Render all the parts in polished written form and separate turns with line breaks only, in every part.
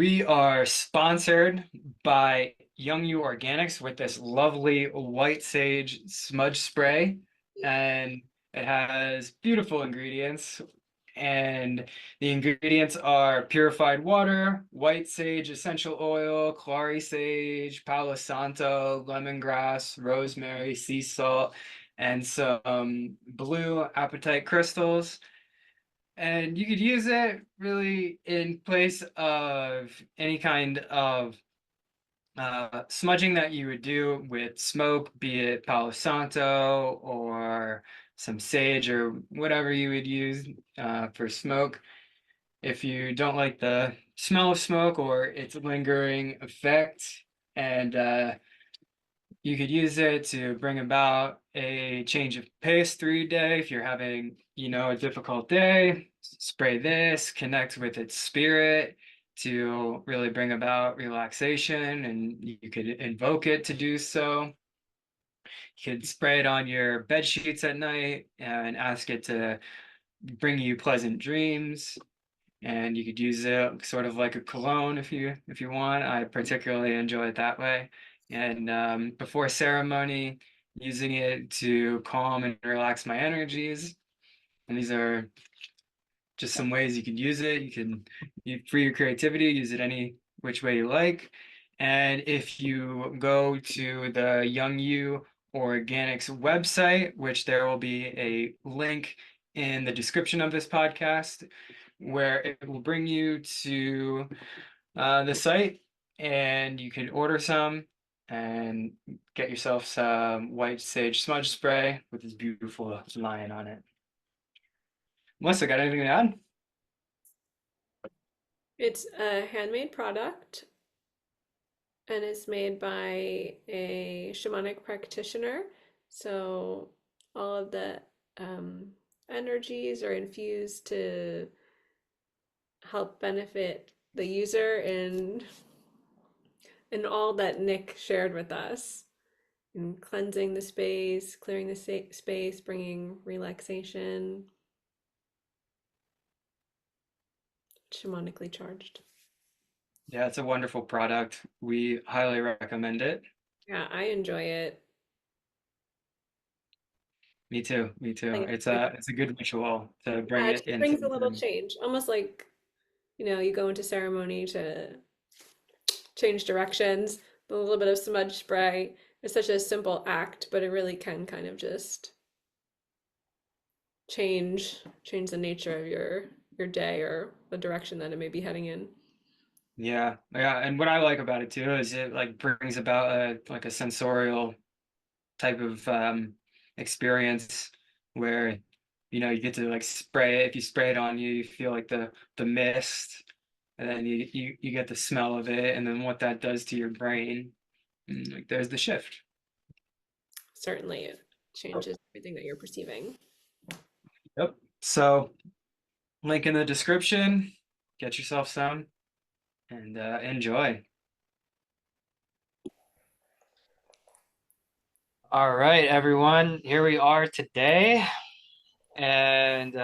We are sponsored by Young You Organics with this lovely white sage smudge spray, and it has beautiful ingredients. And the ingredients are purified water, white sage essential oil, clary sage, palo santo, lemongrass, rosemary, sea salt, and some blue apatite crystals. And you could use it really in place of any kind of smudging that you would do with smoke, be it Palo Santo or some sage or whatever you would use for smoke. If you don't like the smell of smoke or its lingering effect, and you could use it to bring about a change of pace through your day. If you're having, a difficult day, spray this, connect with its spirit to really bring about relaxation, and you could invoke it to do so. You could spray it on your bed sheets at night and ask it to bring you pleasant dreams. And you could use it sort of like a cologne if you want. I particularly enjoy it that way. And before ceremony, using it to calm and relax my energies. And these are just some ways you could use it. You free your creativity, use it any which way you like. And if you go to the Young You Organics website, which there will be a link in the description of this podcast, where it will bring you to the site, and you can order some and get yourself some white sage smudge spray with this beautiful lion on it. Melissa, got anything to add?
It's a handmade product and it's made by a shamanic practitioner. So all of the um, energies are infused to help benefit the user and all that Nick shared with us in cleansing the space, clearing the space, bringing relaxation, shamanically charged.
Yeah, it's a wonderful product. We highly recommend it.
Yeah, I enjoy it.
Me too. Me too.
Like,
It's a good ritual to bring
yeah, it
it
just
into
brings a
the
little
room.
change, almost like you go into ceremony to change directions. A little bit of smudge spray. It's such a simple act, but it really can kind of just change the nature of your day or the direction that it may be heading in.
Yeah, yeah. And what I like about it too is it like brings about a sensorial type of experience where you get to like spray it. If you spray it on you, you feel like the mist, and then you get the smell of it, and then what that does to your brain. Like there's the shift.
Certainly, it changes everything that you're perceiving.
Yep. So link in the description. Get yourself some and enjoy. All right, everyone. Here we are today, and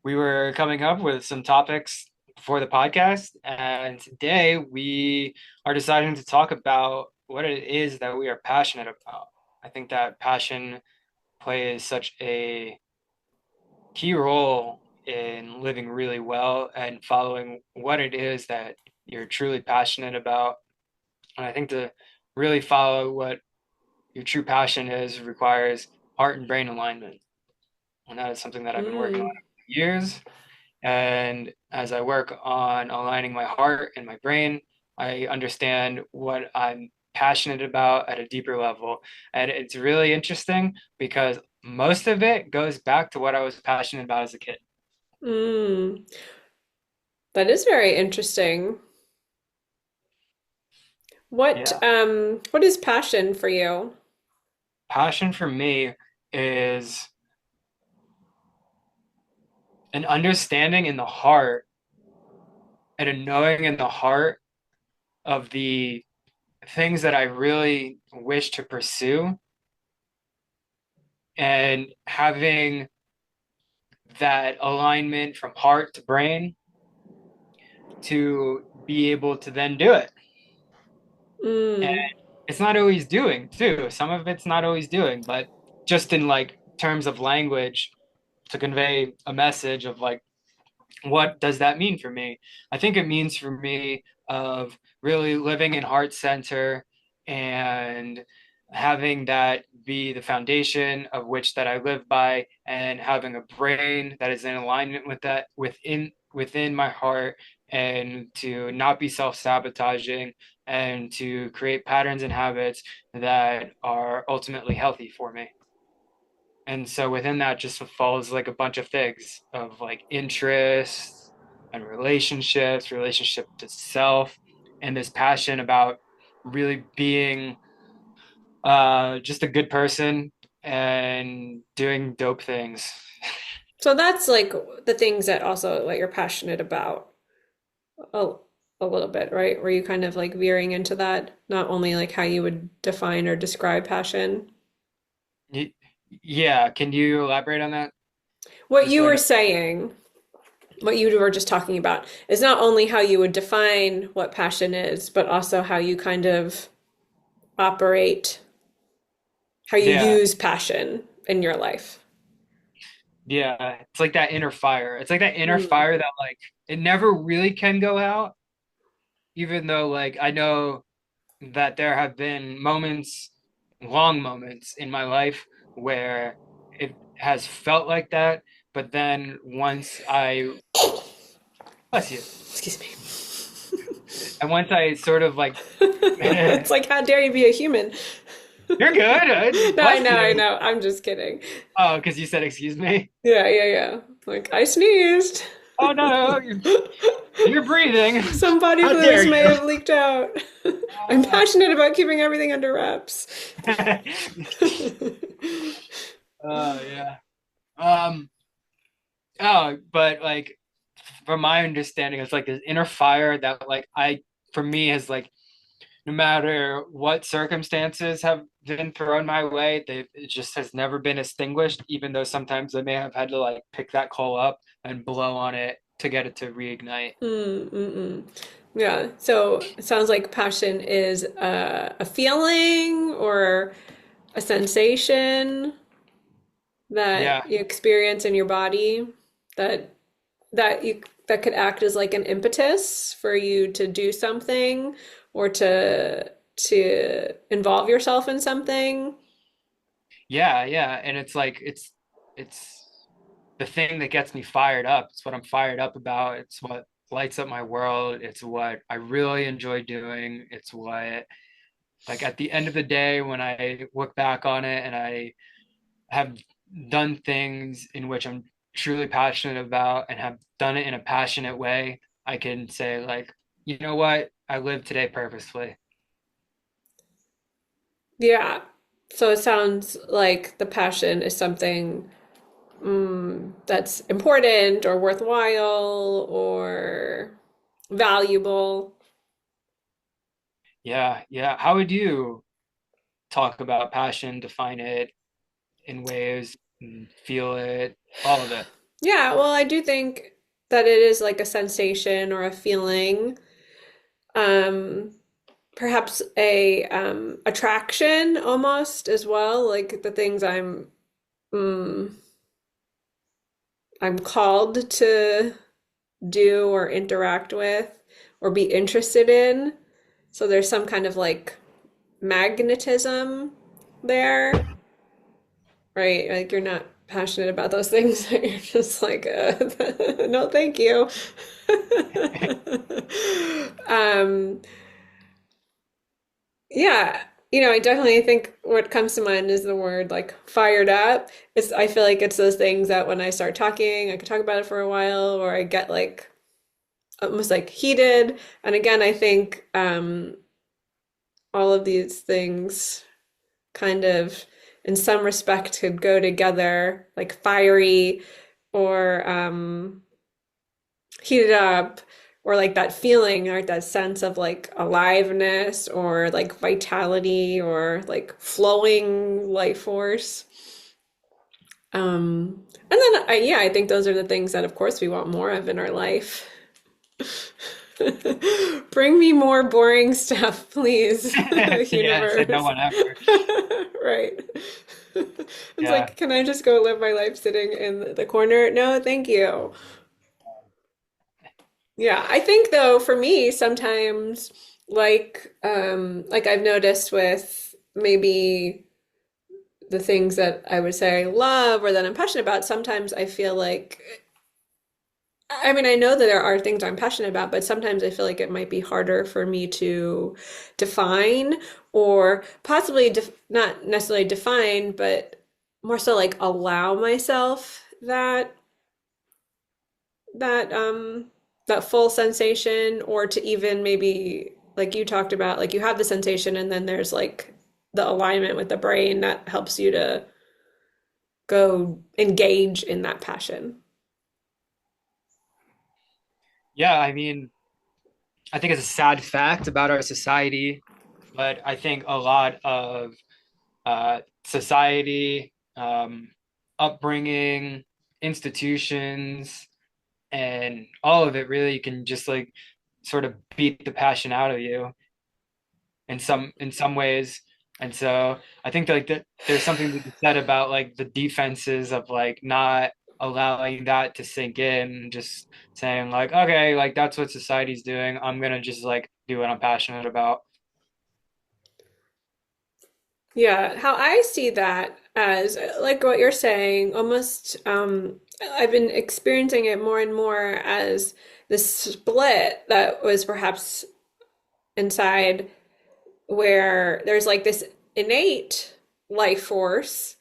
we were coming up with some topics for the podcast, and today we are deciding to talk about what it is that we are passionate about. I think that passion plays such a key role in living really well and following what it is that you're truly passionate about. And I think to really follow what your true passion is requires heart and brain alignment. And that is something that I've been working on
Mm,
for years. And as I work on aligning my heart and my brain, I understand what I'm passionate about at a deeper level. And it's really interesting because most of it goes back to what I was passionate about as a kid.
mm. That is very interesting.
Yeah.
What is passion for you?
Passion for me is an understanding in the heart and a knowing in the heart of the things that I really wish to pursue, and having that alignment from heart to brain to be able to then do it. And
Mm.
it's not always doing too. Some of it's not always doing, but just in like terms of language to convey a message of like what does that mean for me? I think it means for me of really living in heart center and having that be the foundation of which that I live by, and having a brain that is in alignment with that within my heart, and to not be self-sabotaging, and to create patterns and habits that are ultimately healthy for me. And so within that just falls like a bunch of things of like interests and relationships, relationship to self, and this passion about really being just a good person and doing dope things.
So that's like the things that also what you're passionate about a, a little bit, right? Were you kind of like veering into that, not only like how you would define or describe passion?
Y- Yeah, can you elaborate on that?
What
Just
you
so I
were
know.
saying, what you were just talking about, is not only how you would define what passion is, but also how you kind of operate, how you
Yeah,
use passion in your life.
yeah. It's like that inner fire. It's like that inner
Mm.
fire that like it never really can go out, even though like I know that there have been moments, long moments in my life where it has felt like that. But then once I, bless you,
Excuse me.
and once I sort of like, you're
It's like, how dare you be a human?
good,
No, I
bless
know, I
you.
know. I'm just kidding.
Oh, because you said excuse me.
Yeah, yeah, yeah. Like, I sneezed.
Oh no, you're breathing.
Some body
How dare
fluids may
you?
have leaked out. I'm passionate about keeping everything under wraps.
Yeah. Um. Oh, but like from my understanding, it's like this inner fire that like for me has like no matter what circumstances have been thrown my way, it just has never been extinguished, even though sometimes I may have had to like pick that coal up and blow on it to get it to reignite.
Mm, mm, mm. Yeah, so it sounds like passion is a feeling or a sensation that
Yeah,
you experience in your body that that could act as like an impetus for you to do something or to involve yourself in something.
yeah. And it's like it's the thing that gets me fired up. It's what I'm fired up about. It's what lights up my world. It's what I really enjoy doing. It's what like at the end of the day when I look back on it and I have done things in which I'm truly passionate about and have done it in a passionate way, I can say like, you know what? I lived today purposefully.
Yeah. So it sounds like the passion is something that's important or worthwhile or valuable.
Yeah, yeah. How would you talk about passion, define it in ways, feel it, all of it?
Yeah, well, I do think that it is like a sensation or a feeling. Um, Perhaps a attraction almost as well, like the things mm, I'm called to do or interact with or be interested in. So there's some kind of like magnetism there, right? Like you're not passionate about those things. You're just like, no, thank you. um, Yeah, I definitely think what comes to mind is the word like fired up. I feel like it's those things that when I start talking, I could talk about it for a while, or I get like almost like heated. And again, I think all of these things kind of in some respect could go together, like fiery or heated up or like that feeling or that sense of like aliveness or like vitality or like flowing life force. And then yeah, I think those are the things that of course we want more of in our life. Bring me more boring stuff, please,
Yeah, said no
universe.
one ever.
Right. It's
Yeah.
like, can I just go live my life sitting in the corner? No, thank you. Yeah, I think though, for me, sometimes like I've noticed with maybe the things that I would say I love or that I'm passionate about, sometimes I feel like I mean, I know that there are things I'm passionate about, but sometimes I feel like it might be harder for me to define or possibly not necessarily define, but more so like allow myself that that full sensation or to even maybe like you talked about, like you have the sensation and then there's like the alignment with the brain that helps you to go engage in that passion.
Yeah, I mean, I think it's a sad fact about our society, but I think a lot of society, upbringing, institutions, and all of it really can just like sort of beat the passion out of you in some ways. And so I think like that there's something to be said about like the defenses of like not allowing that to sink in, just saying like, okay, like that's what society's doing. I'm gonna just like do what I'm passionate about.
Yeah, how I see that as like what you're saying, almost I've been experiencing it more and more as this split that was perhaps inside where there's like this innate life force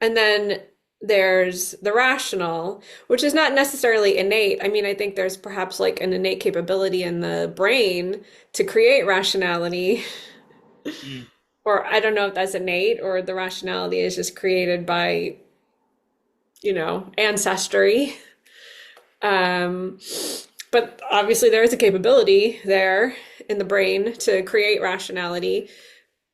and then there's the rational, which is not necessarily innate. I mean, I think there's perhaps like an innate capability in the brain to create rationality.
Mm.
Or I don't know if that's innate or the rationality is just created by, ancestry. Um, but obviously there is a capability there in the brain to create rationality.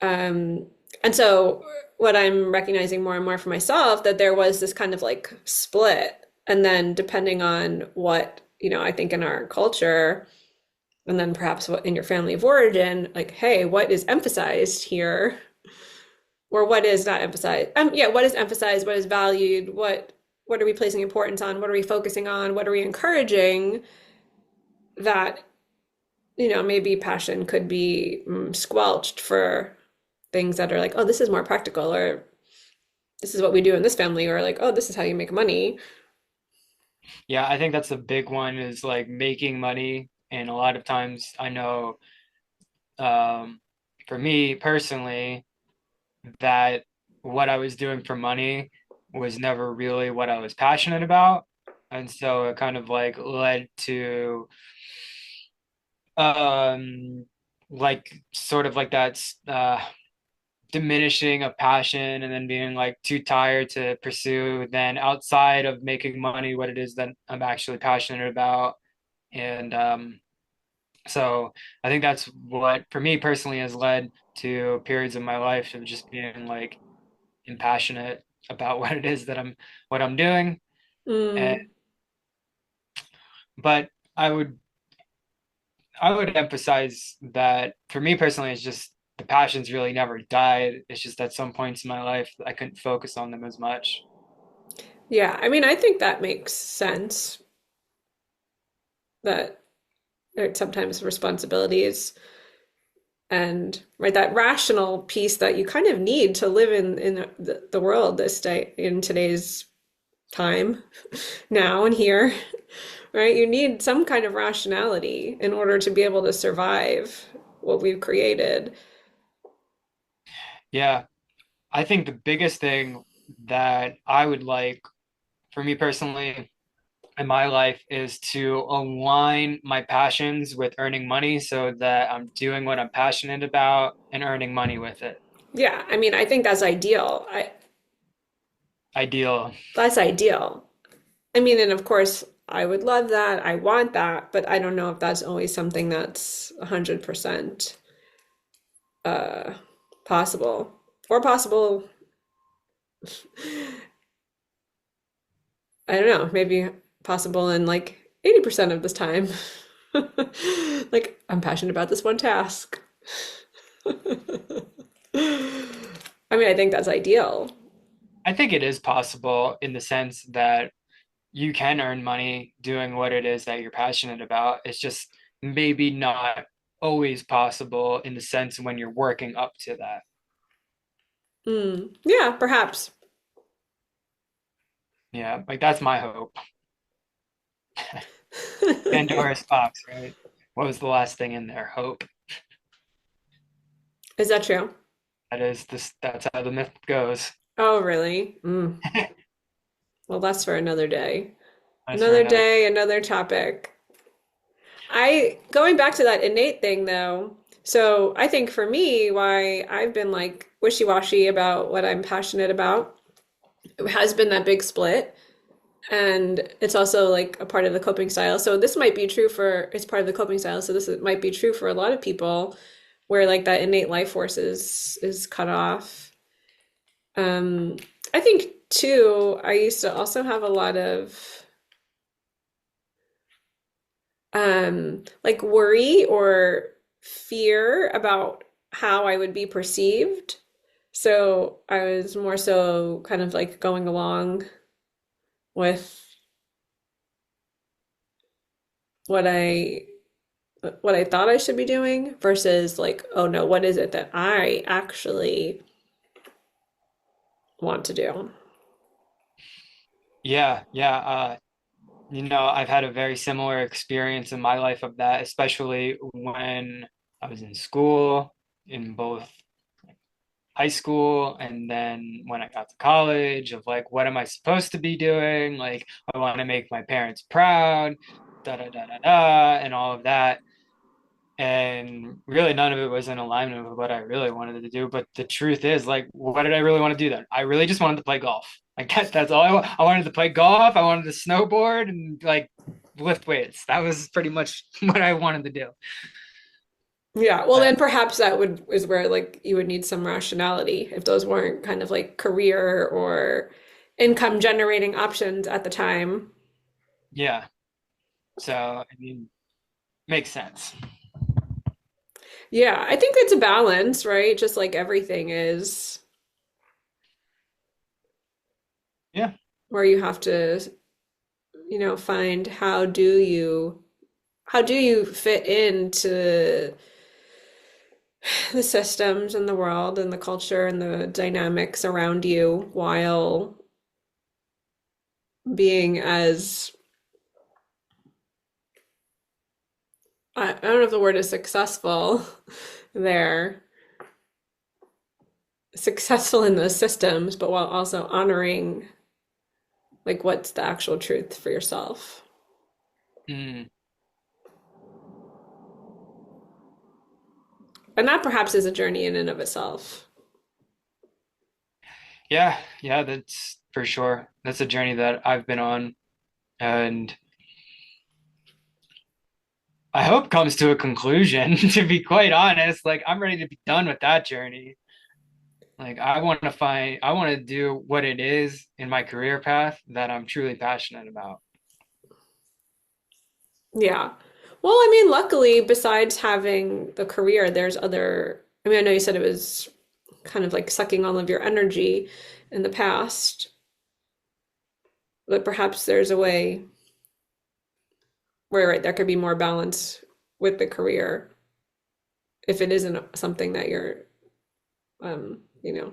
Um, and so what I'm recognizing more and more for myself that there was this kind of like split. And then depending on what, I think in our culture, and then perhaps what in your family of origin, like, hey, what is emphasized here? Or what is not emphasized? Yeah, what is emphasized? What is valued? What are we placing importance on? What are we focusing on? What are we encouraging? That maybe passion could be squelched for things that are like, oh, this is more practical, or this is what we do in this family, or like, oh, this is how you make money.
Yeah, I think that's a big one is like making money. And a lot of times I know um, for me personally, that what I was doing for money was never really what I was passionate about. And so it kind of like led to um like sort of like that diminishing of passion and then being like too tired to pursue then outside of making money what it is that I'm actually passionate about. And so I think that's what for me personally has led to periods of my life of just being like and passionate about what it is that what I'm doing. And
Mm,
but I would I would emphasize that for me personally, it's just the passions really never died. It's just at some points in my life I couldn't focus on them as much.
yeah, I mean, I think that makes sense that there are sometimes responsibilities and right that rational piece that you kind of need to live in the world this day in today's time now and here, right? You need some kind of rationality in order to be able to survive what we've created.
Yeah, I think the biggest thing that I would like for me personally in my life is to align my passions with earning money so that I'm doing what I'm passionate about and earning money with it.
Yeah, I mean, I think that's ideal.
Ideal.
That's ideal. I mean, and of course, I would love that. I want that, but I don't know if that's always something that's 100% uh, possible. Or possible, I don't know, maybe possible in like 80% of this time. Like, I'm passionate about this one task. I mean, I think that's ideal.
I think it is possible in the sense that you can earn money doing what it is that you're passionate about. It's just maybe not always possible in the sense when you're working up to that.
Mm, yeah, perhaps.
Yeah, like that's my hope. Pandora's box, right? What was the last thing in there? Hope.
Is that true?
That's how the myth goes.
Oh, really? Mm. Well, that's for another day.
That's for
Another
another.
day, another topic. Going back to that innate thing though. So I think for me, why I've been like wishy-washy about what I'm passionate about, it has been that big split. And it's also like a part of the coping style. So this might be true for, it's part of the coping style. So might be true for a lot of people where like that innate life force is cut off. Um, I think too, I used to also have a lot of like worry or fear about how I would be perceived. So I was more so kind of like going along with what I thought I should be doing versus like, oh no, what is it that I actually want to do?
Yeah, yeah. I've had a very similar experience in my life of that, especially when I was in school, in both high school and then when I got to college, of like, what am I supposed to be doing? Like, I want to make my parents proud, da da da da da, and all of that. And really, none of it was in alignment with what I really wanted to do. But the truth is, like, what did I really want to do then? I really just wanted to play golf. Like, that's all I wanted to play golf. I wanted to snowboard and like lift weights. That was pretty much what I wanted to do.
Yeah, well
But
then perhaps that would is where like you would need some rationality if those weren't kind of like career or income generating options at the time.
yeah, so I mean, makes sense.
Yeah, I think it's a balance, right? Just like everything is,
Yeah.
where you have to, find how do you fit into the systems and the world and the culture and the dynamics around you while being as I don't know if the word is successful there, successful in those systems, but while also honoring like what's the actual truth for yourself.
Mm.
And that perhaps is a journey in and of itself.
Yeah, yeah, that's for sure. That's a journey that I've been on, and I hope comes to a conclusion, to be quite honest. Like, I'm ready to be done with that journey. Like, I want to do what it is in my career path that I'm truly passionate about.
Yeah. Well, I mean, luckily, besides having the career, there's other. I mean, I know you said it was kind of like sucking all of your energy in the past, but perhaps there's a way where, right, there could be more balance with the career if it isn't something that you're, um, you know,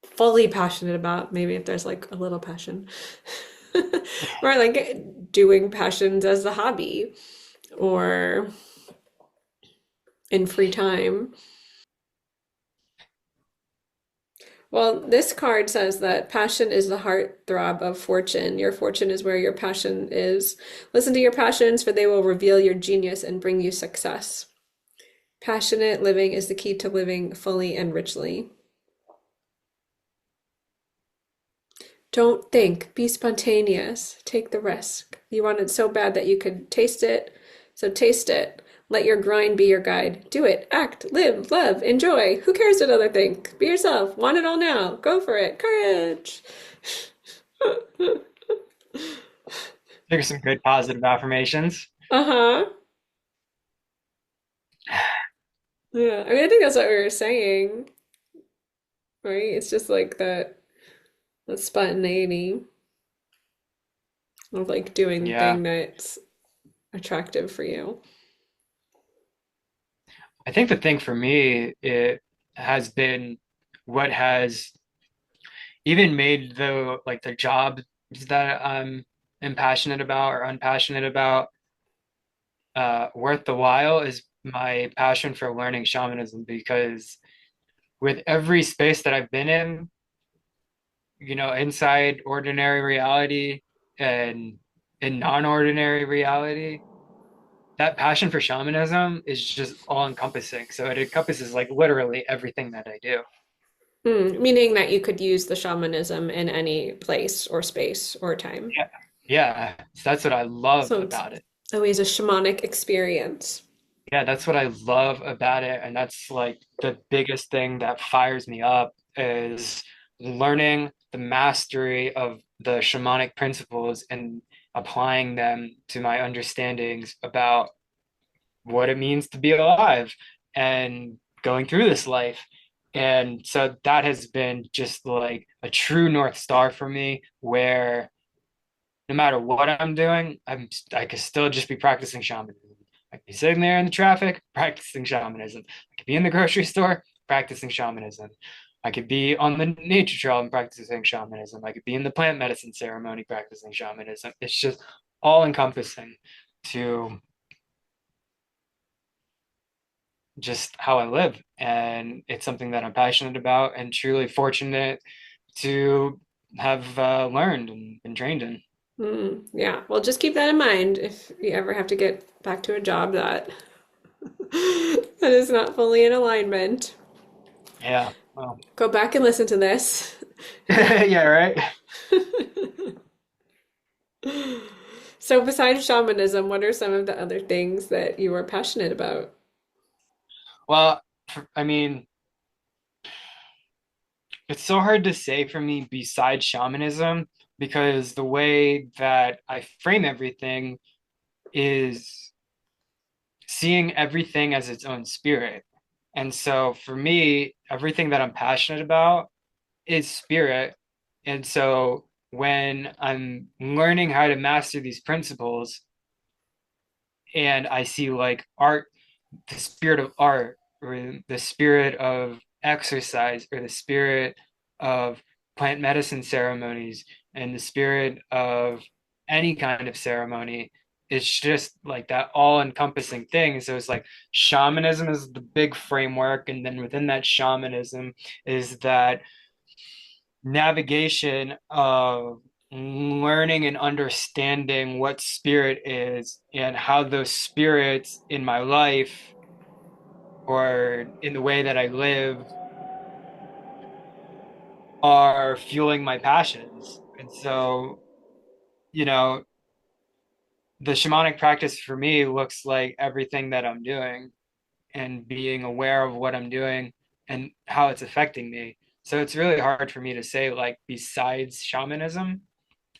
fully passionate about. Maybe if there's like a little passion, or like doing passions as a hobby or in free time. Well, this card says that passion is the heartthrob of fortune. Your fortune is where your passion is. Listen to your passions, for they will reveal your genius and bring you success. Passionate living is the key to living fully and richly. Don't think, be spontaneous, take the risk. You want it so bad that you could taste it, so taste it. Let your grind be your guide. Do it, act, live, love, enjoy. Who cares what other think? Be yourself. Want it all now. Go for it. Courage.
There's some good positive affirmations.
Uh-huh. Yeah, I mean, I think that's what we were saying, right? It's just like that spontaneity of like doing the
Yeah.
thing that's attractive for you.
I think the thing for me, it has been what has even made the job that I'm impassionate about or unpassionate about worth the while is my passion for learning shamanism because with every space that I've been in, inside ordinary reality and in non-ordinary reality, that passion for shamanism is just all encompassing. So it encompasses like literally everything that I do.
Meaning that you could use the shamanism in any place or space or time.
Yeah. Yeah. So that's what I love
So it's
about it.
always a shamanic experience.
Yeah, that's what I love about it. And that's like the biggest thing that fires me up is learning the mastery of the shamanic principles and applying them to my understandings about what it means to be alive and going through this life. And so that has been just like a true North Star for me, where no matter what I'm doing, I could still just be practicing shamanism. I could be sitting there in the traffic, practicing shamanism. I could be in the grocery store, practicing shamanism. I could be on the nature trail and practicing shamanism. I could be in the plant medicine ceremony practicing shamanism. It's just all encompassing to just how I live. And it's something that I'm passionate about and truly fortunate to have learned and been trained in.
Yeah, well, just keep that in mind if you ever have to get back to a job that that is not fully in alignment.
Yeah. Well,
Go back and listen to this.
yeah, right.
So, besides shamanism, what are some of the other things that you are passionate about?
Well, I mean, it's so hard to say for me besides shamanism because the way that I frame everything is seeing everything as its own spirit. And so for me, everything that I'm passionate about is spirit. And so when I'm learning how to master these principles and I see like art, the spirit of art or the spirit of exercise or the spirit of plant medicine ceremonies and the spirit of any kind of ceremony, it's just like that all encompassing thing. So it's like shamanism is the big framework, and then within that shamanism is that navigation of learning and understanding what spirit is and how those spirits in my life or in the way that I live are fueling my passions. And so, you know, the shamanic practice for me looks like everything that I'm doing and being aware of what I'm doing and how it's affecting me. So it's really hard for me to say, like, besides shamanism,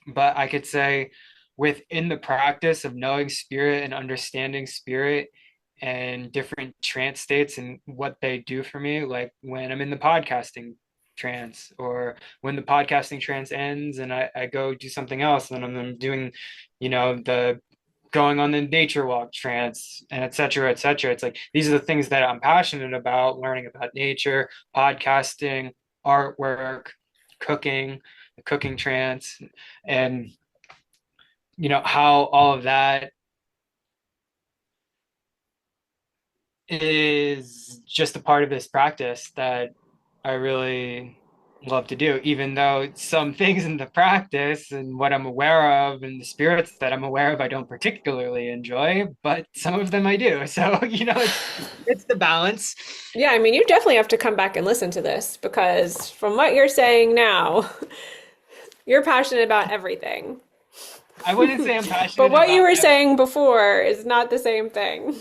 but I could say within the practice of knowing spirit and understanding spirit and different trance states and what they do for me, like when I'm in the podcasting trance or when the podcasting trance ends and I go do something else and I'm doing, the going on the nature walk trance and et cetera, et cetera. It's like these are the things that I'm passionate about, learning about nature, podcasting, artwork, cooking, the cooking trance, and how all of that is just a part of this practice that I really love to do, even though some things in the practice and what I'm aware of and the spirits that I'm aware of, I don't particularly enjoy, but some of them I do. So, it's the balance.
Yeah, I mean, you definitely have to come back and listen to this because from what you're saying now, you're passionate about everything.
I wouldn't say I'm
But
passionate
what you
about
were saying before is not the same thing.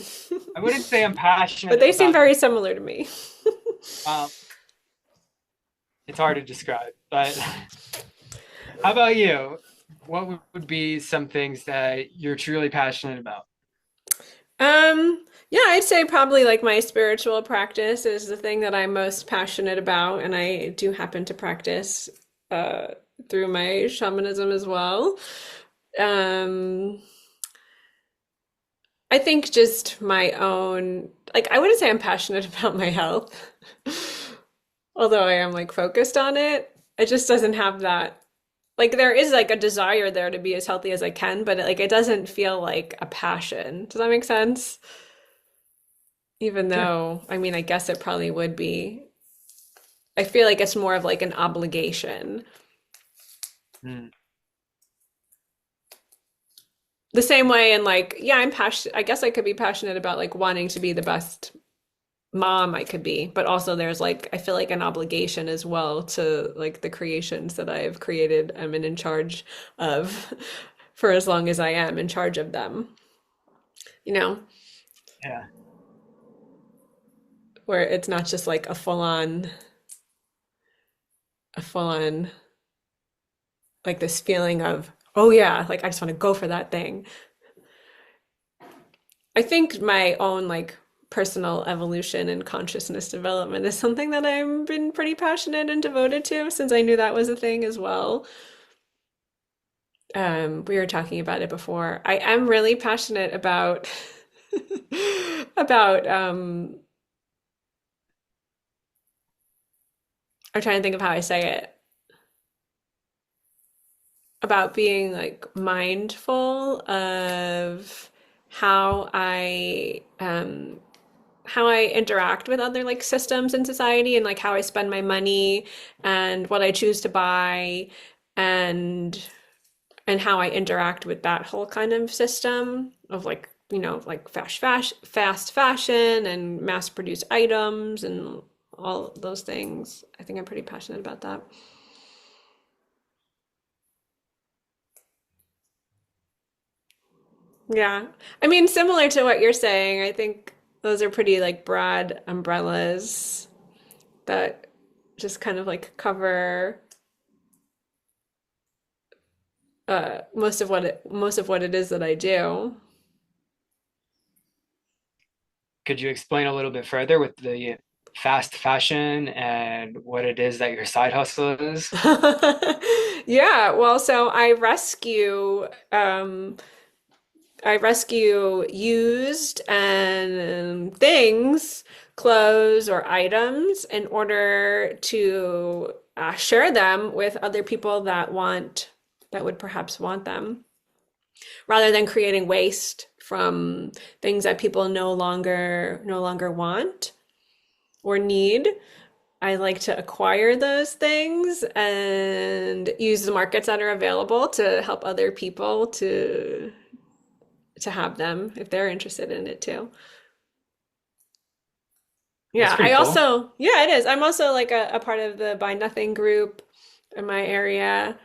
I wouldn't say I'm
But
passionate
they seem
about
very similar to me.
um it's hard to describe, but how about you? What would be some things that you're truly passionate about?
Yeah, I'd say probably like my spiritual practice is the thing that I'm most passionate about, and I do happen to practice uh through my shamanism as well. Um, I think just my own, like I wouldn't say I'm passionate about my health, although I am like focused on it. It just doesn't have that, like there is like a desire there to be as healthy as I can, but like it doesn't feel like a passion. Does that make sense? Even
Yeah.
though, I mean, I guess it probably would be. I feel like it's more of like an obligation.
Mm.
The same way, and like, yeah, I'm passionate. I guess I could be passionate about like wanting to be the best mom I could be, but also there's like, I feel like an obligation as well to like the creations that I've created. I'm in charge of for as long as I am in charge of them, you know,
Yeah.
where it's not just like a full on, like this feeling of, oh yeah, like I just want to go for that thing. I think my own like personal evolution and consciousness development is something that I've been pretty passionate and devoted to since I knew that was a thing as well. We were talking about it before. I am really passionate about about I'm trying to think of how I say it. About being like mindful of how how I interact with other like systems in society and like how I spend my money and what I choose to buy and and how I interact with that whole kind of system of like, you know, like fast fashion and mass produced items and all those things. I think I'm pretty passionate about that. Yeah. I mean, similar to what you're saying, I think those are pretty like broad umbrellas that just kind of like cover most of what it is that I do.
Could you explain a little bit further with the fast fashion and what it is that your side hustle is?
Yeah, well, so I rescue used and things, clothes or items in order to share them with other people that would perhaps want them, rather than creating waste from things that people no longer want or need. I like to acquire those things and use the markets that are available to help other people to have them if they're interested in it too.
That's
Yeah,
pretty cool.
yeah, it is. I'm also like a part of the Buy Nothing group in my area.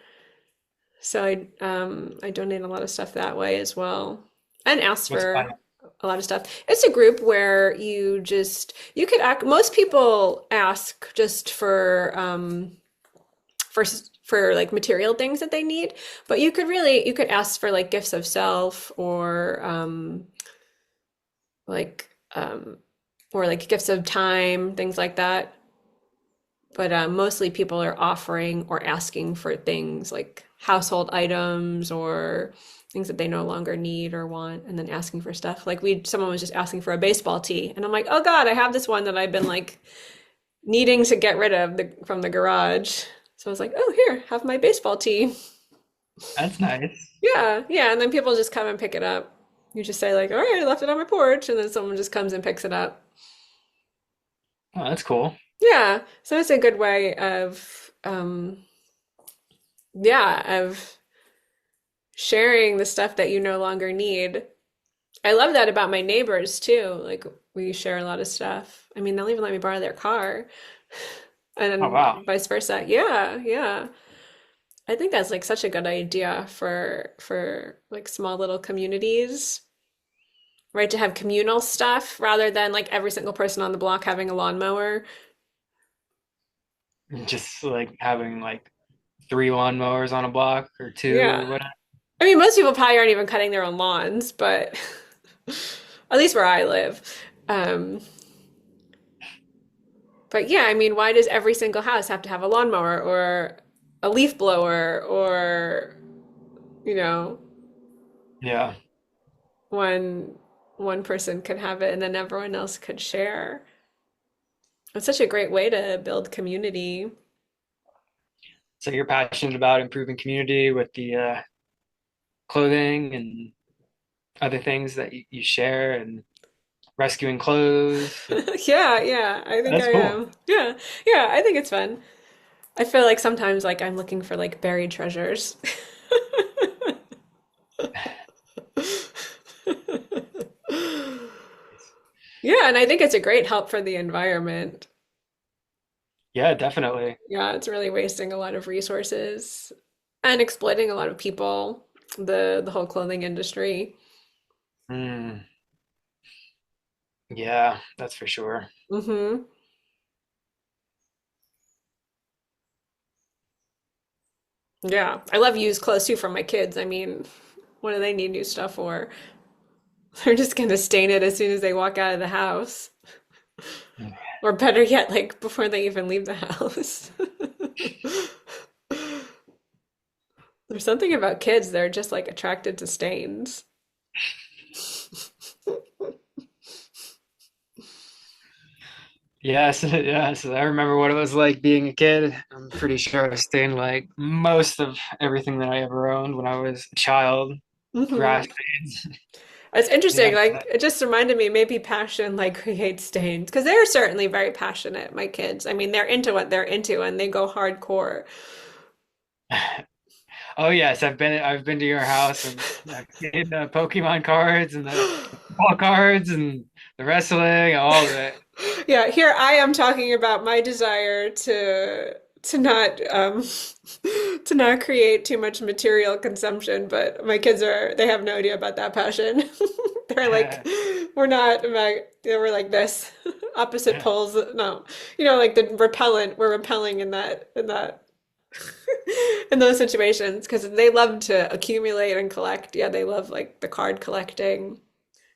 So I donate a lot of stuff that way as well. And ask
What's fun?
for a lot of stuff. It's a group where you could act, most people ask just for for like material things that they need, but you could ask for like gifts of self like or like gifts of time, things like that. But mostly people are offering or asking for things like household items or things that they no longer need or want, and then asking for stuff. Like someone was just asking for a baseball tee, and I'm like, oh God, I have this one that I've been like needing to get rid of from the garage. So I was like, oh, here, have my baseball tee.
That's nice.
Yeah, yeah. And then people just come and pick it up. You just say like, all right, I left it on my porch, and then someone just comes and picks it up.
Oh, that's cool.
Yeah, so it's a good way of yeah, of sharing the stuff that you no longer need. I love that about my neighbors too. Like we share a lot of stuff. I mean, they'll even let me borrow their car, and
Oh,
then
wow.
vice versa. Yeah, yeah. I think that's like such a good idea for like small little communities, right? To have communal stuff rather than like every single person on the block having a lawnmower.
Just like having like three lawnmowers on a block or two or
Yeah.
whatever.
I mean, most people probably aren't even cutting their own lawns, but at least where I live. Um, but yeah, I mean, why does every single house have to have a lawnmower or a leaf blower or, you know,
Yeah.
one one person could have it and then everyone else could share? It's such a great way to build community.
So you're passionate about improving community with the clothing and other things that you share and rescuing clothes.
Yeah, yeah, I think
That's
I
cool.
am. Yeah, yeah, I think it's fun. I feel like sometimes like I'm looking for like buried treasures. Yeah, and I think it's a great help for the environment.
Yeah, definitely.
Yeah, it's really wasting a lot of resources and exploiting a lot of people, the whole clothing industry.
Mm, yeah, that's for sure.
Hmm. Yeah, I love used clothes too for my kids. I mean, what do they need new stuff for? They're just gonna stain it as soon as they walk out of the house. Or better yet, like before they even leave the house. There's something about kids, they're just like attracted to stains.
Yes, yes. I remember what it was like being a kid. I'm pretty sure I stained like most of everything that I ever owned when I was a child.
Hmm.
Grass stains.
It's
Yeah.
interesting. Like it just reminded me, maybe passion like creates stains because they're certainly very passionate. My kids, I mean, they're into what they're into and they go hardcore.
Oh yes, I've been to your house and I've seen the Pokemon cards and the ball cards and the wrestling, all of it.
Yeah, here I am talking about my desire to not to not create too much material consumption, but my kids are they have no idea about that passion. They're like, we're not like we're like this opposite poles. No, like the repellent. We're repelling in that in those situations because they love to accumulate and collect. Yeah, they love like the card collecting.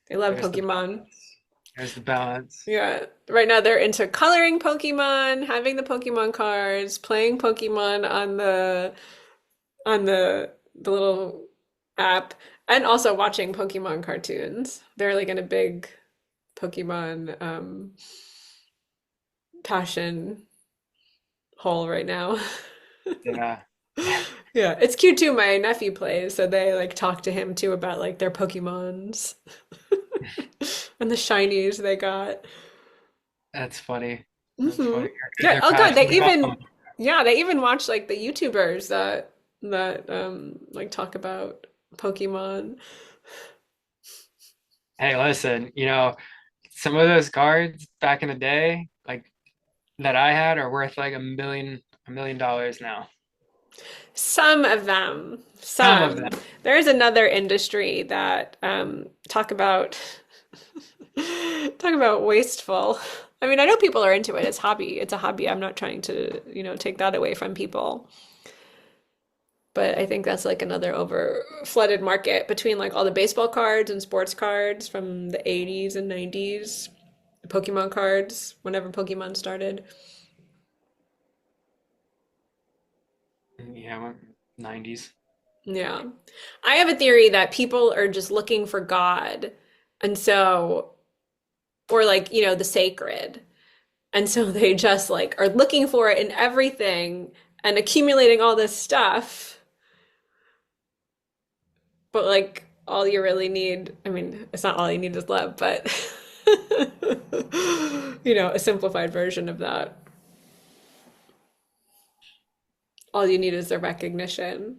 They love
There's the
Pokemon.
balance. There's the balance.
Yeah, right now they're into coloring Pokemon, having the Pokemon cards, playing Pokemon on the little app, and also watching Pokemon cartoons. They're like in a big Pokemon passion hole right now.
Yeah.
Yeah, it's cute too. My nephew plays, so they like talk to him too about like their Pokemons and the shinies they got.
That's funny. That's
Hmm.
funny.
Yeah.
They're
Oh, God. They
passionate about.
even, yeah, they even watch like the YouTubers that like talk about Pokemon.
Hey, listen, some of those cards back in the day, like that I had, are worth like $1 million now.
Some of them,
Some of them.
some. There is another industry that talk about wasteful. I mean, I know people are into it. It's hobby. It's a hobby. I'm not trying to, take that away from people. But I think that's like another over flooded market between like all the baseball cards and sports cards from the 80s and 90s, the Pokemon cards, whenever Pokemon started.
Yeah, 90s.
Yeah. I have a theory that people are just looking for God. And so, or like, the sacred. And so they just like are looking for it in everything and accumulating all this stuff. But like all you really need, I mean, it's not all you need is love, but a simplified version of that. All you need is the recognition.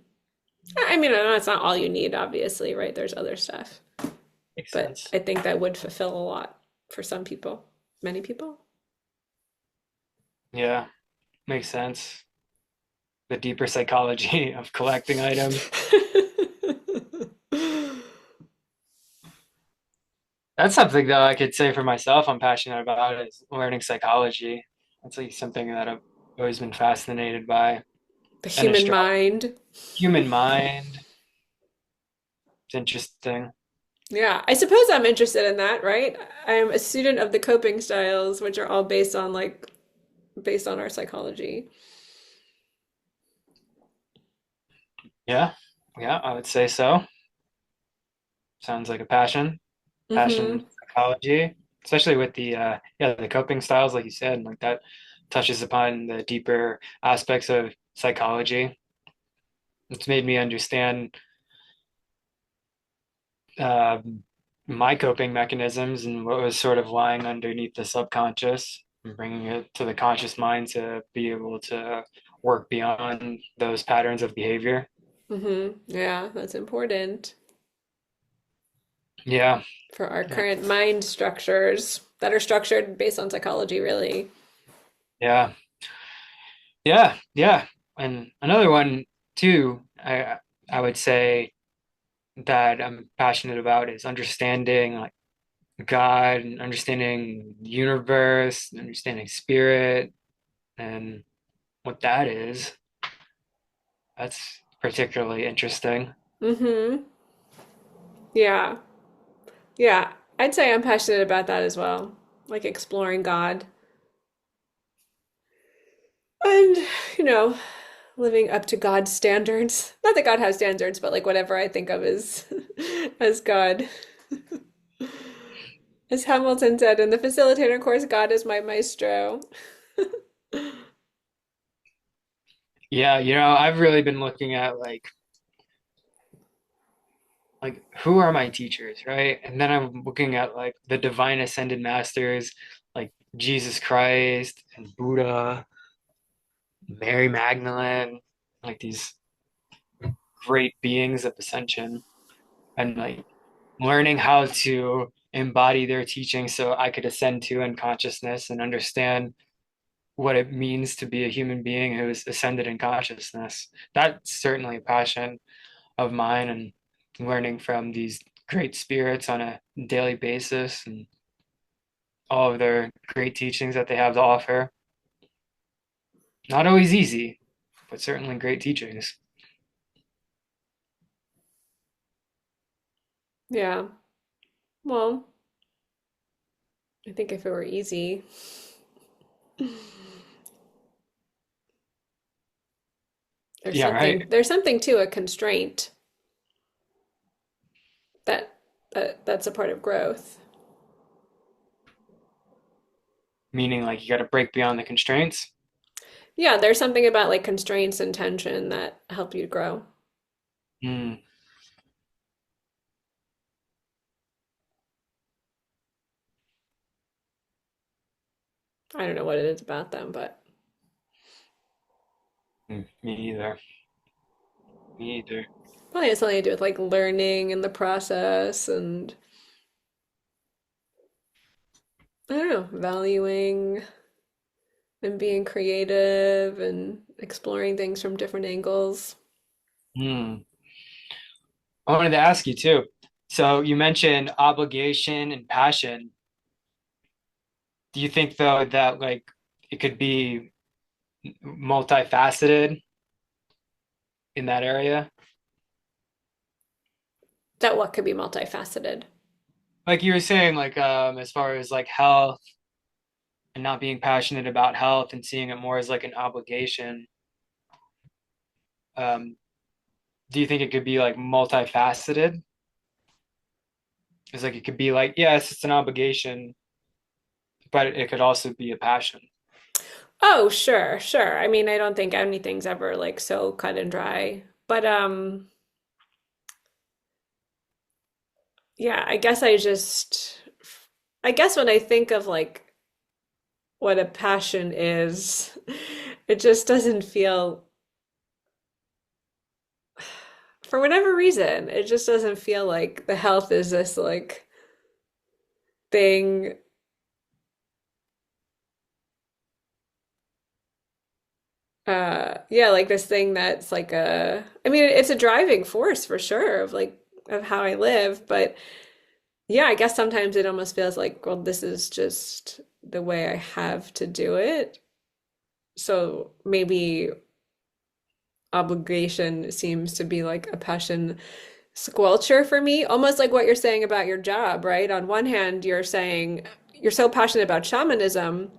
I mean, I know it's not all you need, obviously, right? There's other stuff.
Makes
But
sense.
I think that would fulfill a lot for some people, many people.
Yeah, makes sense. The deeper psychology of collecting items. That's something that I could say for myself I'm passionate about is learning psychology. That's like something that I've always been fascinated by.
The
And
human
astrology,
mind.
human mind. It's interesting.
Yeah, I suppose I'm interested in that, right? I'm a student of the coping styles, which are all based on our psychology.
Yeah, yeah, I would say so. Sounds like a passion
Mm-hmm.
psychology, especially with the yeah, the coping styles, like you said, like that touches upon the deeper aspects of psychology. It's made me understand um, my coping mechanisms and what was sort of lying underneath the subconscious and bringing it to the conscious mind to be able to work beyond those patterns of behavior.
Mm-hmm. Yeah, that's important
Yeah,
for our
yeah,
current mind structures that are structured based on psychology, really.
yeah, yeah. And another one too, I would say that I'm passionate about is understanding like God and understanding the universe, understanding spirit and what that is. That's particularly interesting.
Mm-hmm. Yeah. Yeah. I'd say I'm passionate about that as well, like exploring God and, you know, living up to God's standards. Not that God has standards, but like whatever I think of as as God. As Hamilton said in the facilitator course, God is my maestro.
Yeah, I've really been looking at like who are my teachers, right? And then I'm looking at like the divine ascended masters like Jesus Christ and Buddha, Mary Magdalene, like these great beings of ascension and like learning how to embody their teaching so I could ascend to in consciousness and understand what it means to be a human being who is ascended in consciousness. That's certainly a passion of mine and learning from these great spirits on a daily basis and all of their great teachings that they have to offer. Not always easy, but certainly great teachings.
Yeah. Well, I think if it were easy,
Yeah, right.
there's something to a constraint that that's a part of growth.
Meaning like you got to break beyond the constraints.
Yeah, there's something about like constraints and tension that help you grow.
Mm,
I don't know what it is about them, but
me either. Me either.
probably has something to do with like learning and the process and I don't know, valuing and being creative and exploring things from different angles.
Mm. I wanted to ask you too. So you mentioned obligation and passion. Do you think though that like it could be multifaceted in that area?
That what could be multifaceted.
Like you were saying, like as far as like health and not being passionate about health and seeing it more as like an obligation. Um, do you think it could be like multifaceted? It's like it could be like, yes, it's an obligation, but it could also be a passion.
Oh, sure, sure. I mean, I don't think anything's ever like so cut and dry. But yeah, I guess when I think of like what a passion is, it just doesn't feel for whatever reason, it just doesn't feel like the health is this like thing. Yeah, like this thing that's like I mean, it's a driving force for sure of like of how I live, but yeah, I guess sometimes it almost feels like, well, this is just the way I have to do it. So maybe obligation seems to be like a passion squelcher for me, almost like what you're saying about your job, right? On one hand, you're saying you're so passionate about shamanism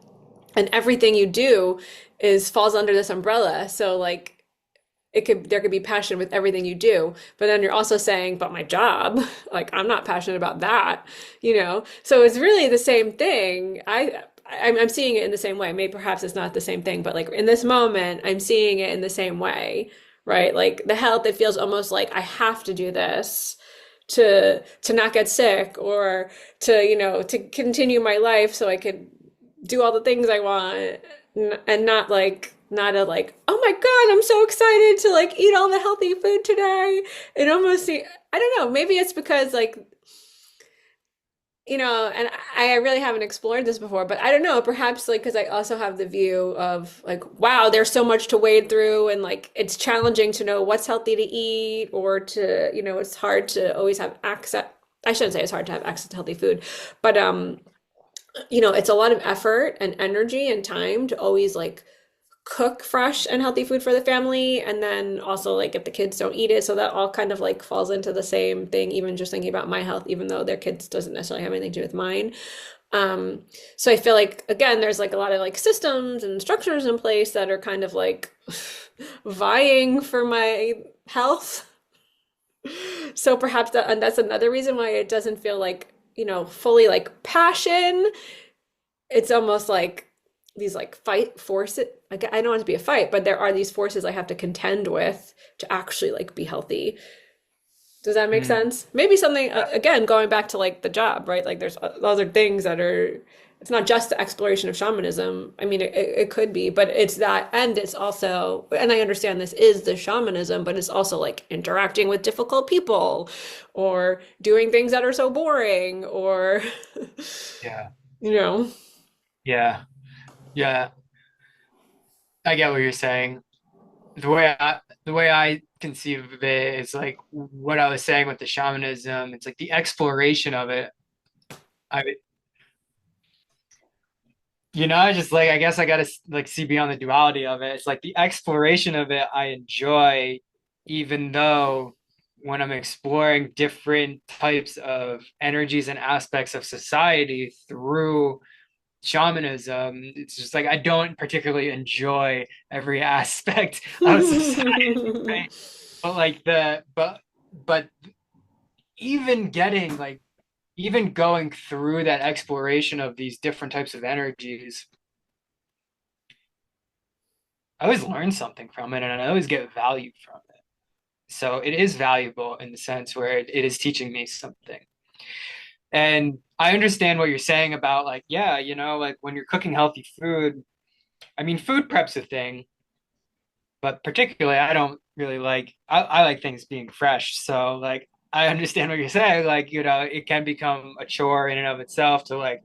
and everything you do is falls under this umbrella. So like it could there could be passion with everything you do, but then you're also saying, but my job, like I'm not passionate about that, you know? So it's really the same thing. I'm seeing it in the same way. Maybe perhaps it's not the same thing, but like in this moment, I'm seeing it in the same way, right? Like the health, it feels almost like I have to do this to not get sick or to, you know, to continue my life so I could do all the things I want and not like not a like, oh my God, I'm so excited to like eat all the healthy food today. It almost I don't know, maybe it's because like you know, and I really haven't explored this before, but I don't know, perhaps like because I also have the view of like, wow, there's so much to wade through and like it's challenging to know what's healthy to eat or to, you know, it's hard to always have access. I shouldn't say it's hard to have access to healthy food, but you know, it's a lot of effort and energy and time to always like cook fresh and healthy food for the family and then also like if the kids don't eat it, so that all kind of like falls into the same thing, even just thinking about my health even though their kids doesn't necessarily have anything to do with mine. um so I feel like again there's like a lot of like systems and structures in place that are kind of like vying for my health. So perhaps that, and that's another reason why it doesn't feel like, you know, fully like passion. It's almost like these like fight forces. Like, I don't want it to be a fight, but there are these forces I have to contend with to actually like be healthy. Does that make
Mm,
sense? Maybe something again going back to like the job, right? Like there's other things that are. It's not just the exploration of shamanism. I mean, it could be, but it's that, and it's also, and I understand this is the shamanism, but it's also like interacting with difficult people, or doing things that are so boring, or
yeah,
you know.
yeah, yeah. I get what you're saying. The way I conceive of it is like what I was saying with the shamanism. It's like the exploration of it. I I just like I guess I gotta like see beyond the duality of it. It's like the exploration of it I enjoy, even though when I'm exploring different types of energies and aspects of society through shamanism, it's just like I don't particularly enjoy every aspect of society, right? But like but even getting like even going through that exploration of these different types of energies, I always learn something from it and I always get value from it. So it is valuable in the sense where it is teaching me something. And I understand what you're saying about like, yeah, like when you're cooking healthy food, I mean, food prep's a thing, but particularly I don't really like, I like things being fresh. So like, I understand what you're saying. Like, it can become a chore in and of itself to like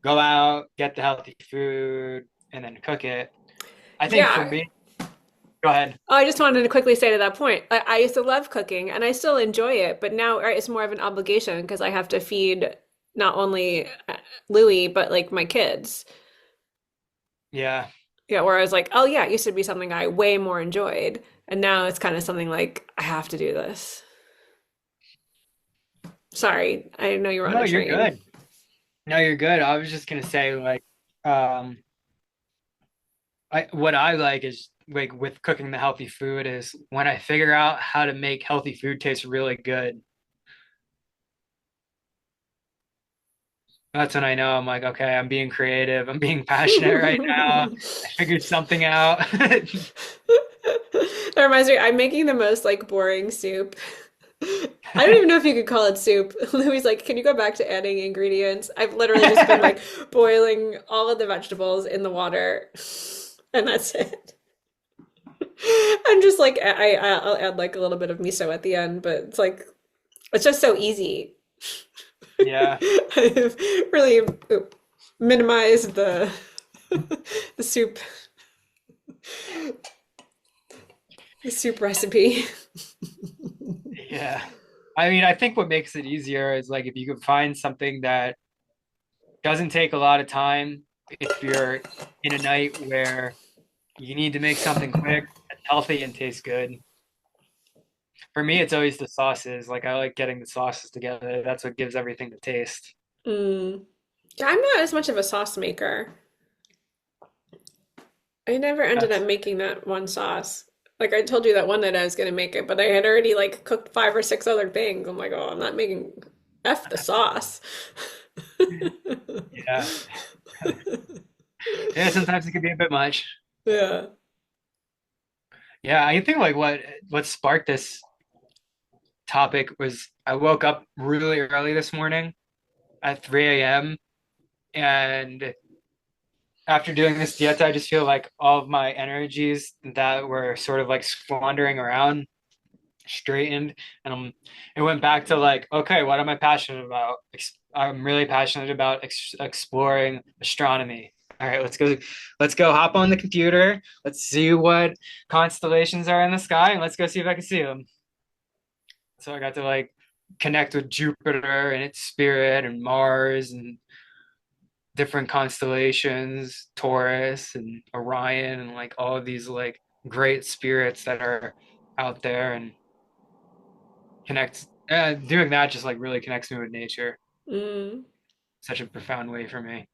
go out, get the healthy food, and then cook it. I think for
Yeah.
me, go ahead.
Oh, I just wanted to quickly say to that point, I used to love cooking and I still enjoy it, but now it's more of an obligation because I have to feed not only Louis, but like my kids.
Yeah.
Yeah, where I was like, oh yeah, it used to be something I way more enjoyed. And now it's kind of something like, I have to do this. Sorry, I know you were on
No,
a
you're
train.
good. No, you're good. I was just gonna say like um what I like is like with cooking the healthy food is when I figure out how to make healthy food taste really good. That's when I know I'm like, okay, I'm being creative. I'm being passionate right now. I figured something out.
That reminds me, I'm making the most like boring soup. I don't even know if you could call it soup. Louis like, can you go back to adding ingredients? I've literally just been like boiling all of the vegetables in the water, and that's it. I'm just like, I'll add like a little bit of miso at the end, but it's like, it's just so easy.
Yeah.
I've really minimized the soup the soup recipe.
Yeah. I mean, I think what makes it easier is like if you can find something that doesn't take a lot of time, if you're in a night where you need to make something quick, that's healthy and tastes good. For me, it's always the sauces. Like I like getting the sauces together. That's what gives everything the taste.
Mm. I'm not as much of a sauce maker. I never ended up
That's
making that one sauce. Like I told you that one night I was gonna make it, but I had already like cooked five or six other things. I'm like, oh, I'm not making F the sauce.
yeah. Yeah, sometimes it can be a bit much.
Yeah.
Yeah, I think like what sparked this topic was I woke up really early this morning at 3 a.m. and after doing this dieta, I just feel like all of my energies that were sort of like squandering around straightened and it went back to like, okay, what am I passionate about? I'm really passionate about exploring astronomy. All right, let's go hop on the computer. Let's see what constellations are in the sky and let's go see if I can see them. So I got to like connect with Jupiter and its spirit and Mars and different constellations, Taurus and Orion and like all of these like great spirits that are out there and connects doing that just like really connects me with nature
Mm.
such a profound way for me.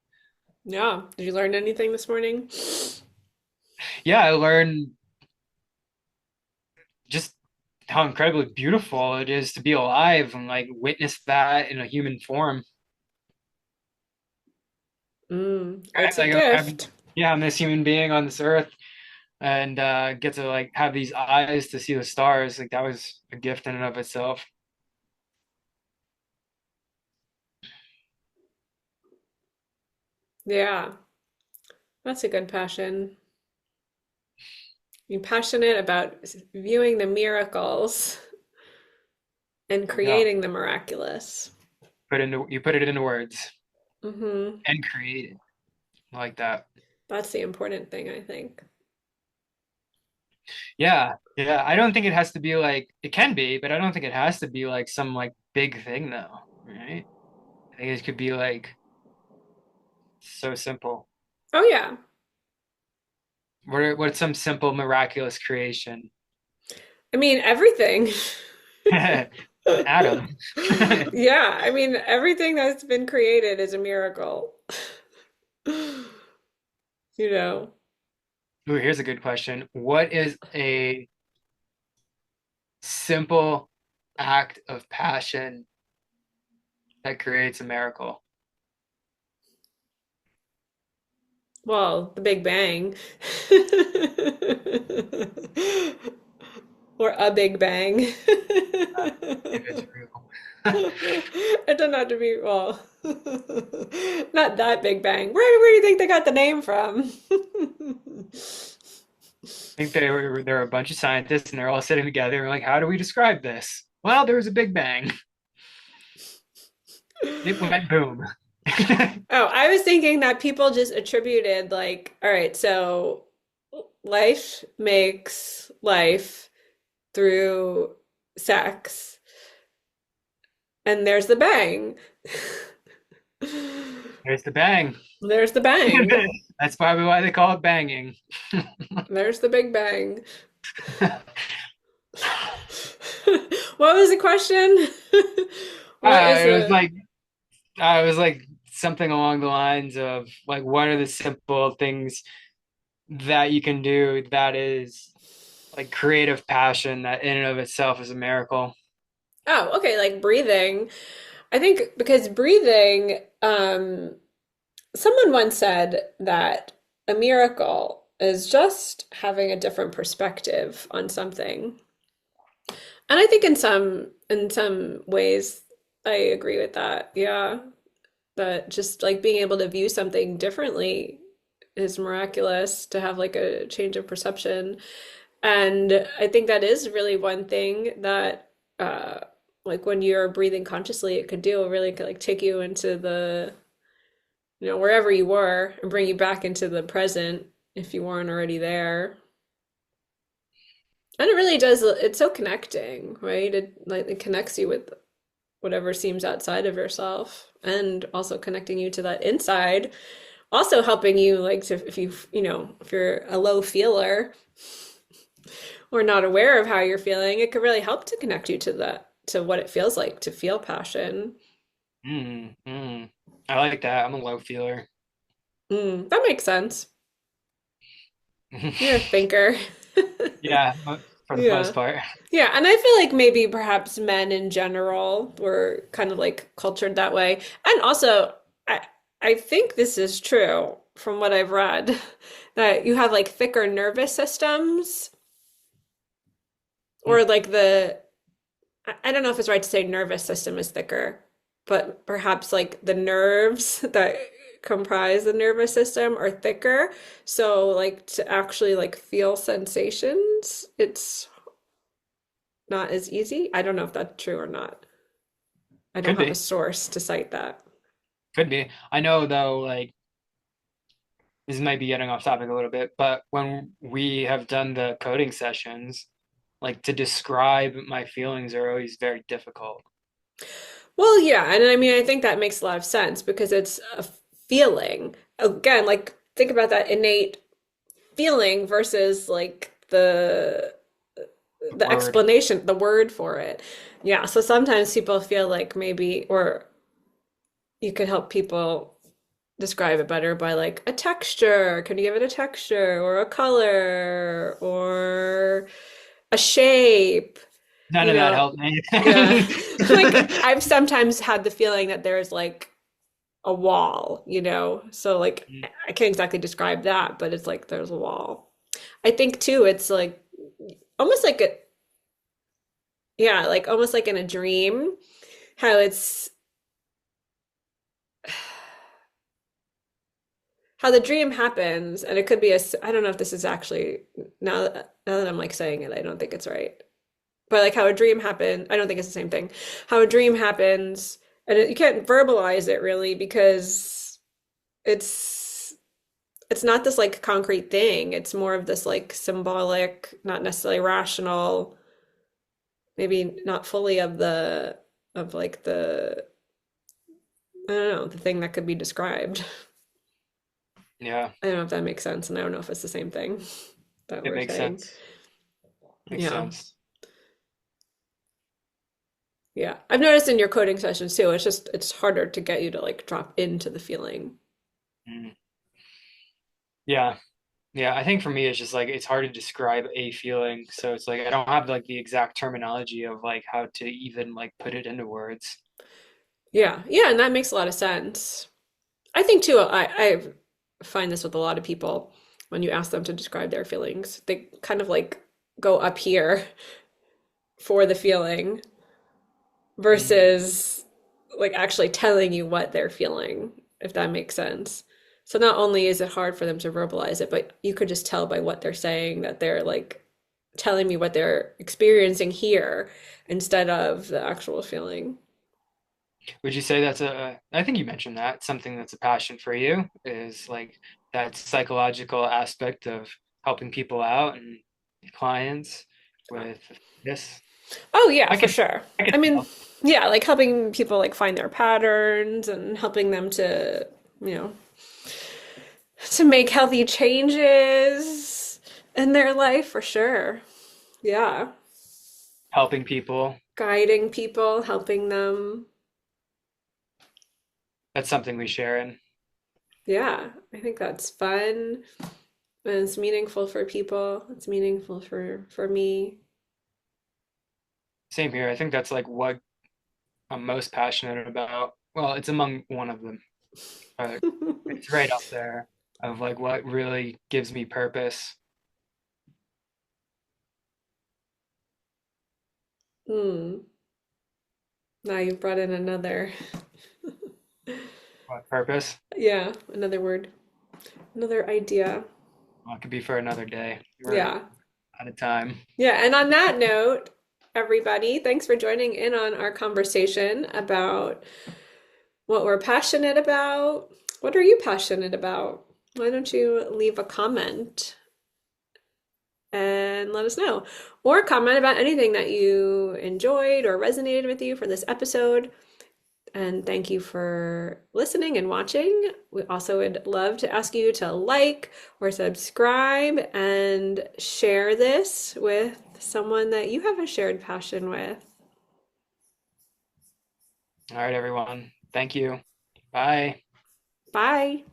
Yeah. Did you learn anything this morning?
Yeah, I learned just how incredibly beautiful it is to be alive and like witness that in a human form.
Mm.
Right?
It's a gift.
Yeah, I'm this human being on this earth and get to like have these eyes to see the stars. Like that was a gift in and of itself.
Yeah. That's a good passion. Being passionate about viewing the miracles and
There we go.
creating the miraculous.
You put it into words
Hmm.
and create it like that.
That's the important thing, I think.
Yeah, yeah. I don't think it has to be like it can be, but I don't think it has to be like some like big thing though, right? I think it could be like so simple.
Oh, yeah.
What's some simple miraculous creation?
I mean, everything.
An atom.
Yeah, I mean, everything that's been created is a miracle. You know.
Ooh, here's a good question. What is a simple act of passion that creates a miracle?
Well, the Big Bang. Or a Big Bang.
If it's real.
It doesn't have to be, well, not that Big Bang. Where do you think they got the name from?
I think there were a bunch of scientists and they're all sitting together and like, how do we describe this? Well, there was a big bang. It went boom.
Oh, I was thinking that people just attributed, like, all right, so life makes life through sex, and there's the bang.
There's the bang.
There's the bang.
That's probably why they call it banging.
There's the Big Bang. What was the question? What is
It was
the...
like I was like something along the lines of like what are the simple things that you can do that is like creative passion that in and of itself is a miracle.
Oh, okay, like breathing. I think because breathing, someone once said that a miracle is just having a different perspective on something. And I think in some ways I agree with that. Yeah. That just like being able to view something differently is miraculous to have like a change of perception. And I think that is really one thing that like when you're breathing consciously, it could do. It really could like take you into wherever you were and bring you back into the present if you weren't already there. And it really does, it's so connecting, right? It like it connects you with whatever seems outside of yourself and also connecting you to that inside, also helping you like to if you, if you're a low feeler, or not aware of how you're feeling, it could really help to connect you to to what it feels like to feel passion.
Mm. I like that. I'm a low feeler.
That makes sense. You're a thinker.
Yeah, for the most
Yeah.
part.
Yeah, and I feel like maybe perhaps men in general were kind of like cultured that way. And also, I I think this is true from what I've read, that you have like thicker nervous systems,
Mm.
or like I don't know if it's right to say nervous system is thicker, but perhaps like the nerves that comprise the nervous system are thicker. So like to actually like feel sensations, it's not as easy. I don't know if that's true or not. I don't
Could
have a
be.
source to cite that.
Could be. I know though, like this might be getting off topic a little bit, but when we have done the coding sessions, like to describe my feelings are always very difficult.
Well, yeah, and I mean, I think that makes a lot of sense because it's a feeling. Again, like think about that innate feeling versus like the
Word.
explanation, the word for it. Yeah, so sometimes people feel like maybe, or you could help people describe it better by like a texture. Can you give it a texture or a color or a shape?
None
You
of that
know,
helped me.
yeah. Like I've sometimes had the feeling that there's like a wall, you know? So like I can't exactly describe that, but it's like there's a wall. I think too, it's like almost like a, yeah, like almost like in a dream, how it's how the dream happens, and it could be I don't know if this is actually, now that I'm like saying it, I don't think it's right. But like how a dream happened, I don't think it's the same thing. How a dream happens, and you can't verbalize it really because it's it's not this like concrete thing. It's more of this like symbolic, not necessarily rational, maybe not fully of the of like the I don't know, the thing that could be described.
Yeah,
I don't know if that makes sense, and I don't know if it's the same thing that
it
we're
makes
saying.
sense. Makes
Yeah.
sense.
Yeah. I've noticed in your coding sessions too, it's just it's harder to get you to like drop into the feeling.
Mm. Yeah. Yeah, I think for me it's just like it's hard to describe a feeling. So it's like I don't have like the exact terminology of like how to even like put it into words.
Yeah. Yeah, and that makes a lot of sense. I think too, I find this with a lot of people when you ask them to describe their feelings. They kind of like go up here for the feeling
Mm.
versus like actually telling you what they're feeling, if that makes sense. So not only is it hard for them to verbalize it, but you could just tell by what they're saying that they're like telling me what they're experiencing here instead of the actual feeling.
Would you say that's I think you mentioned that something that's a passion for you is like that psychological aspect of helping people out and clients with this.
Oh yeah,
I
for
could
sure.
I could
I mean,
tell.
yeah, like helping people like find their patterns and helping them to, you know, to make healthy changes in their life for sure. Yeah.
Helping people.
Guiding people, helping them.
That's something we share in.
Yeah, I think that's fun and it's meaningful for people. It's meaningful for me.
Same here. I think that's like what I'm most passionate about. Well, it's among one of them, but it's right up there of like what really gives me purpose.
Hmm. Now you've brought in another,
What purpose?
yeah, another word, another idea.
Well, it could be for another day. We're
Yeah.
out of time.
Yeah, and on that note, everybody, thanks for joining in on our conversation about what we're passionate about. What are you passionate about? Why don't you leave a comment and let us know? Or comment about anything that you enjoyed or resonated with you for this episode. And thank you for listening and watching. We also would love to ask you to like or subscribe and share this with someone that you have a shared passion with.
All right, everyone. Thank you. Bye.
Bye.